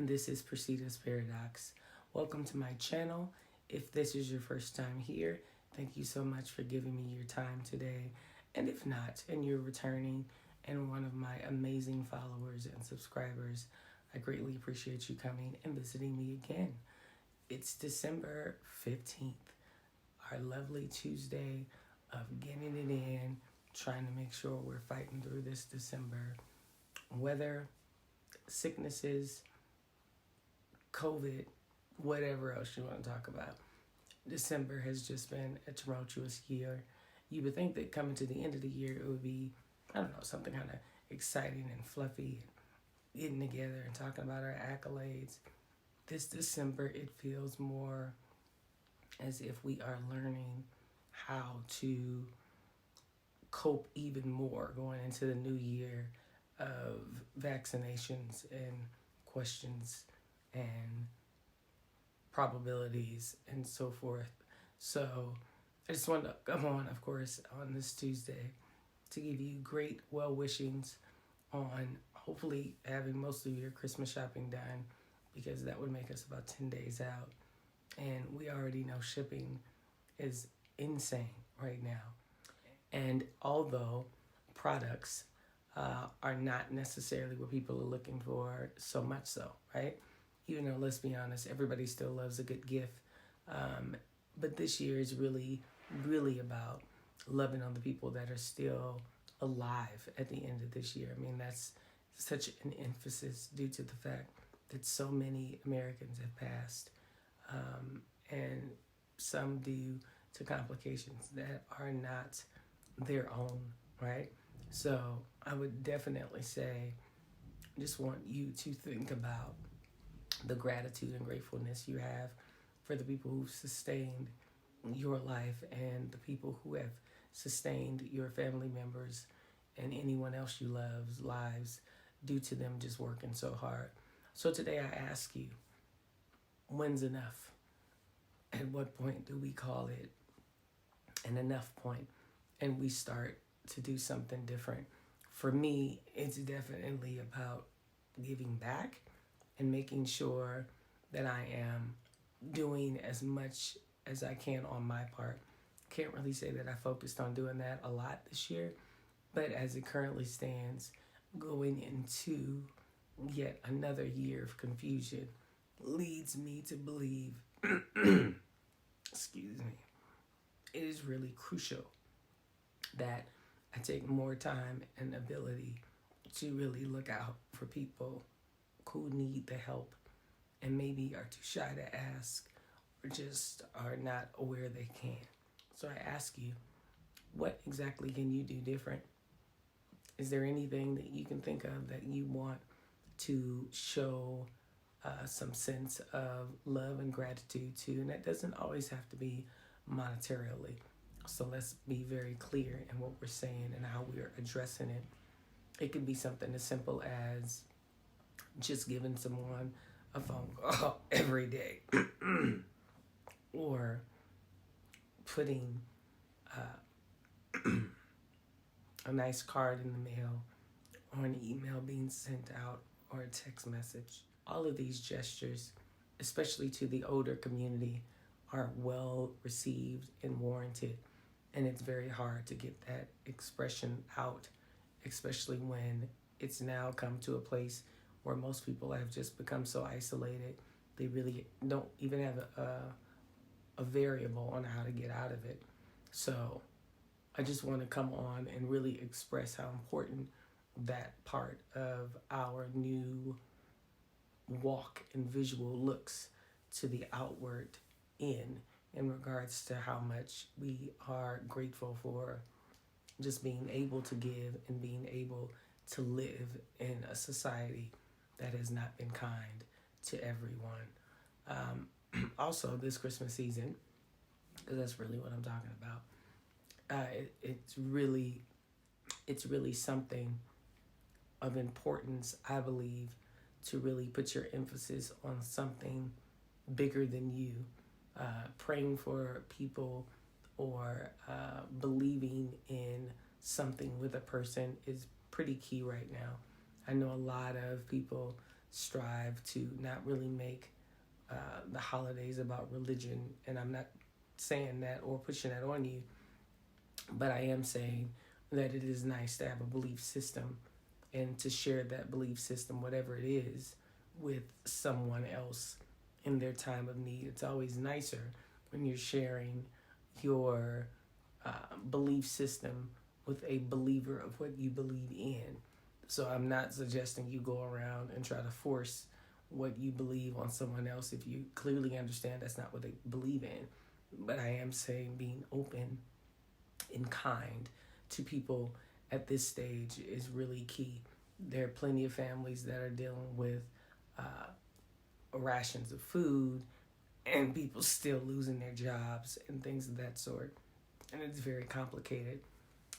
this is Percita's Paradox. Welcome to my channel. If this is your first time here, thank you so much for giving me your time today. And if not, and you're returning and one of my amazing followers and subscribers, I greatly appreciate you coming and visiting me again. It's December 15th, our lovely Tuesday of getting it in, trying to make sure we're fighting through this December. Weather, sicknesses, COVID, whatever else you want to talk about. December has just been a tumultuous year. You would think that coming to the end of the year, it would be, something kind of exciting and fluffy, getting together and talking about our accolades. This December, it feels more as if we are learning how to cope even more going into the new year of vaccinations and questions and probabilities and so forth. So I just wanted to come on, of course, on this Tuesday to give you great well-wishings on hopefully having most of your Christmas shopping done, because that would make us about 10 days out. And we already know shipping is insane right now. And although products are not necessarily what people are looking for, so much so, right? Even though, let's be honest, everybody still loves a good gift. But this year is really, really about loving on the people that are still alive at the end of this year. I mean, that's such an emphasis due to the fact that so many Americans have passed, and some due to complications that are not their own, right? So I would definitely say, just want you to think about the gratitude and gratefulness you have for the people who've sustained your life and the people who have sustained your family members and anyone else you love's lives due to them just working so hard. So today I ask you, when's enough? At what point do we call it an enough point and we start to do something different? For me, it's definitely about giving back and making sure that I am doing as much as I can on my part. Can't really say that I focused on doing that a lot this year, but as it currently stands, going into yet another year of confusion leads me to believe, excuse me, it is really crucial that I take more time and ability to really look out for people who need the help and maybe are too shy to ask or just are not aware they can. So I ask you, what exactly can you do different? Is there anything that you can think of that you want to show some sense of love and gratitude to? And that doesn't always have to be monetarily. So let's be very clear in what we're saying and how we're addressing it. It could be something as simple as just giving someone a phone call every day, or putting a nice card in the mail, or an email being sent out, or a text message. All of these gestures, especially to the older community, are well received and warranted. And it's very hard to get that expression out, especially when it's now come to a place where most people have just become so isolated, they really don't even have a variable on how to get out of it. So I just want to come on and really express how important that part of our new walk and visual looks to the outward in regards to how much we are grateful for just being able to give and being able to live in a society that has not been kind to everyone. Also, this Christmas season, because that's really what I'm talking about, it's really something of importance, I believe, to really put your emphasis on something bigger than you. Praying for people or believing in something with a person is pretty key right now. I know a lot of people strive to not really make the holidays about religion. And I'm not saying that or pushing that on you, but I am saying that it is nice to have a belief system and to share that belief system, whatever it is, with someone else in their time of need. It's always nicer when you're sharing your belief system with a believer of what you believe in. So I'm not suggesting you go around and try to force what you believe on someone else if you clearly understand that's not what they believe in. But I am saying being open and kind to people at this stage is really key. There are plenty of families that are dealing with rations of food and people still losing their jobs and things of that sort. And it's very complicated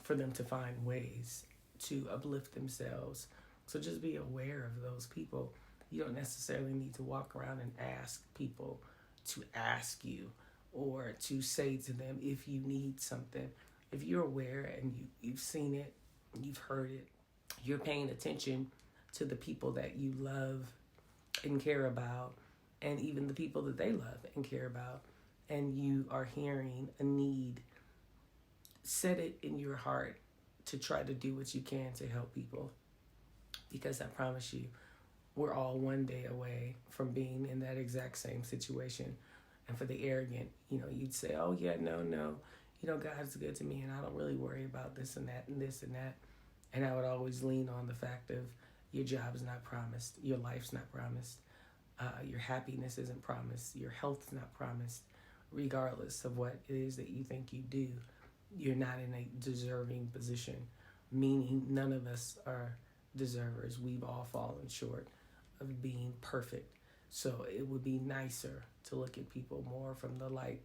for them to find ways to uplift themselves. So just be aware of those people. You don't necessarily need to walk around and ask people to ask you or to say to them if you need something. If you're aware and you've seen it, you've heard it, you're paying attention to the people that you love and care about, and even the people that they love and care about, and you are hearing a need, set it in your heart to try to do what you can to help people. Because I promise you, we're all one day away from being in that exact same situation. And for the arrogant, you'd say, oh yeah, no, God's good to me and I don't really worry about this and that and this and that. And I would always lean on the fact of your job's not promised, your life's not promised, your happiness isn't promised, your health's not promised. Regardless of what it is that you think you do, you're not in a deserving position, meaning none of us are deservers. We've all fallen short of being perfect. So it would be nicer to look at people more from the light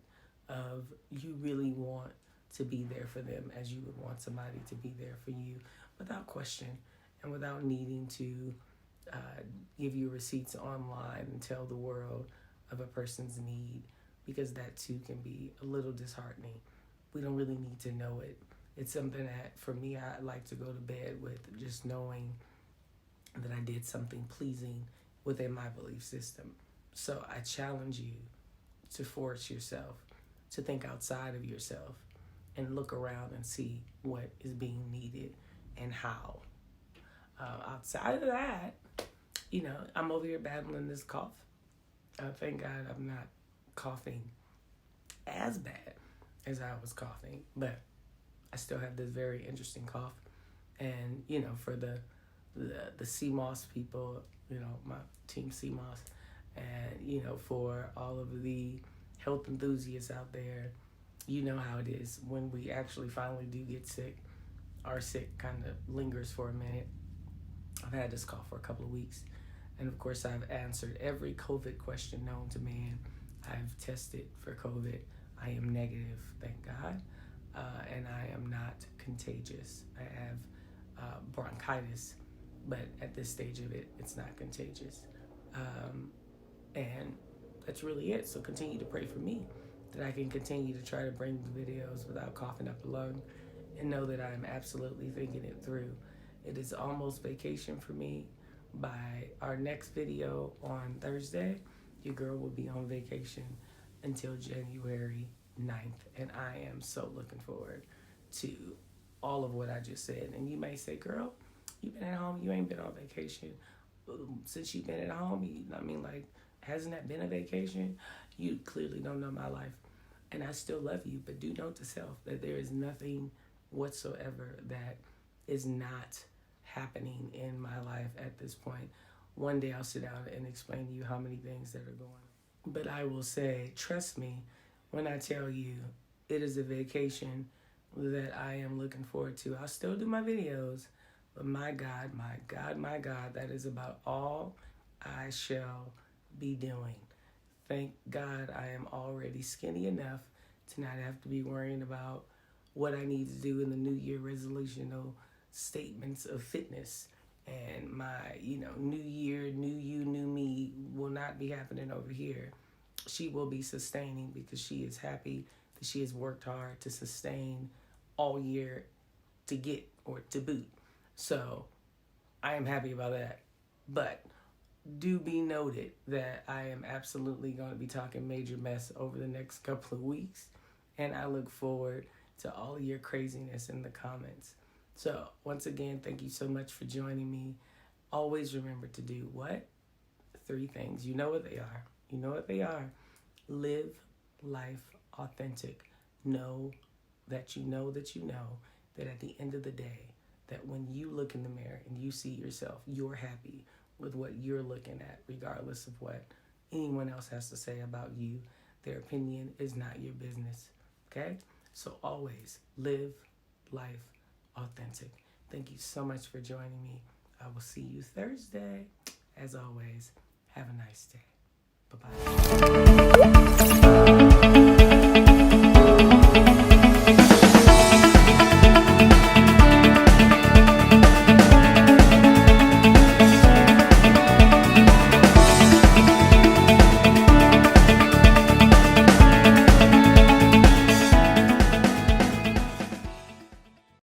of you really want to be there for them as you would want somebody to be there for you, without question and without needing to give you receipts online and tell the world of a person's need, because that too can be a little disheartening. We don't really need to know it. It's something that, for me, I like to go to bed with just knowing that I did something pleasing within my belief system. So I challenge you to force yourself to think outside of yourself and look around and see what is being needed and how. Outside of that, I'm over here battling this cough. Thank God I'm not coughing as bad as I was coughing, but I still have this very interesting cough. And for the CMOS people, my team CMOS, and for all of the health enthusiasts out there, you know how it is when we actually finally do get sick. Our sick kind of lingers for a minute. I've had this cough for a couple of weeks, and of course I've answered every COVID question known to man. I've tested for COVID. I am negative, thank God, and I am not contagious. I have bronchitis, but at this stage of it, it's not contagious. And that's really it. So continue to pray for me, that I can continue to try to bring the videos without coughing up a lung, and know that I'm absolutely thinking it through. It is almost vacation for me. By our next video on Thursday, your girl will be on vacation until January 9th. And I am so looking forward to all of what I just said. And you may say, girl, you've been at home, you ain't been on vacation. Since you've been at home, hasn't that been a vacation? You clearly don't know my life. And I still love you, but do note to self that there is nothing whatsoever that is not happening in my life at this point. One day I'll sit down and explain to you how many things that are going on. But I will say, trust me when I tell you it is a vacation that I am looking forward to. I'll still do my videos, but my God, that is about all I shall be doing. Thank God I am already skinny enough to not have to be worrying about what I need to do in the New Year resolutional statements of fitness. And my, new year, new you, new me will not be happening over here. She will be sustaining, because she is happy that she has worked hard to sustain all year to get or to boot. So I am happy about that. But do be noted that I am absolutely going to be talking major mess over the next couple of weeks. And I look forward to all of your craziness in the comments. So once again, thank you so much for joining me. Always remember to do what? 3 things. You know what they are. You know what they are. Live life authentic. Know that you know that at the end of the day, that when you look in the mirror and you see yourself, you're happy with what you're looking at, regardless of what anyone else has to say about you. Their opinion is not your business. Okay? So always live life authentic. Thank you so much for joining me. I will see you Thursday. As always, have a nice day. Bye-bye.